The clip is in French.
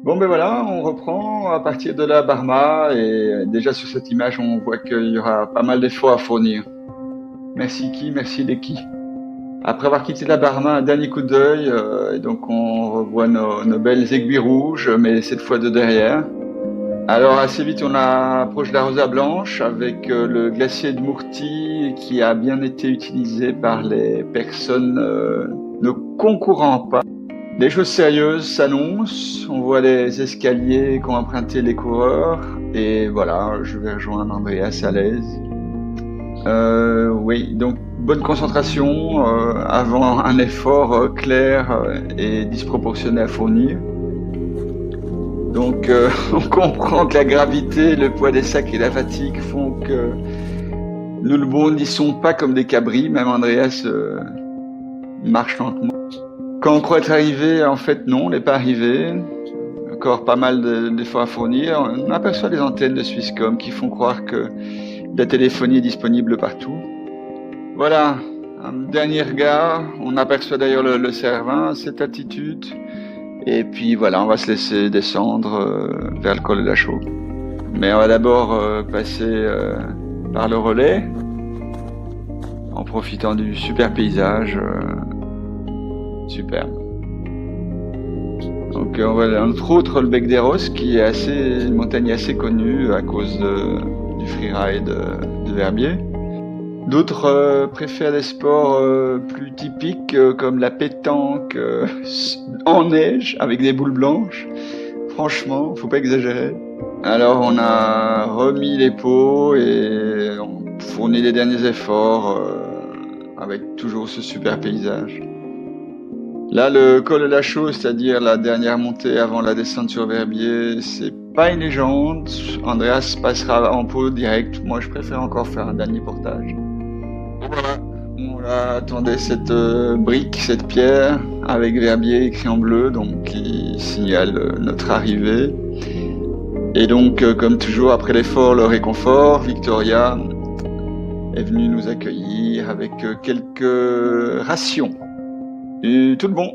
Bon ben voilà, on reprend à partir de la Barma et déjà sur cette image on voit qu'il y aura pas mal d'efforts à fournir. Merci qui, merci les qui. Après avoir quitté la Barma, un dernier coup d'œil, et donc on revoit nos belles aiguilles rouges, mais cette fois de derrière. Alors assez vite on approche la Rosa Blanche avec le glacier de Murti qui a bien été utilisé par les personnes ne concourant pas. Les choses sérieuses s'annoncent, on voit les escaliers qu'ont emprunté les coureurs, et voilà, je vais rejoindre Andreas à l'aise. Oui, donc bonne concentration avant un effort clair et disproportionné à fournir. Donc on comprend que la gravité, le poids des sacs et la fatigue font que nous ne bondissons pas comme des cabris, même Andreas marche lentement. Quand on croit être arrivé, en fait non, on n'est pas arrivé. Encore pas mal d'efforts à fournir. On aperçoit des antennes de Swisscom qui font croire que la téléphonie est disponible partout. Voilà, un dernier regard. On aperçoit d'ailleurs le Cervin à cette altitude. Et puis voilà, on va se laisser descendre vers le col de la Chaux. Mais on va d'abord passer par le relais, en profitant du super paysage. Superbe. Donc on voit entre autres le Bec des Roses qui est une montagne assez connue à cause du freeride de Verbier. D'autres préfèrent des sports plus typiques comme la pétanque en neige avec des boules blanches. Franchement, faut pas exagérer. Alors on a remis les pots et on fournit les derniers efforts avec toujours ce super paysage. Là, le col de la Chaux, c'est-à-dire la dernière montée avant la descente sur Verbier, c'est pas une légende. Andreas passera en pot direct. Moi, je préfère encore faire un dernier portage. Voilà, on attendait cette brique, cette pierre, avec Verbier écrit en bleu, donc qui signale notre arrivée. Et donc, comme toujours, après l'effort, le réconfort, Victoria est venue nous accueillir avec quelques rations. Et tout de bon.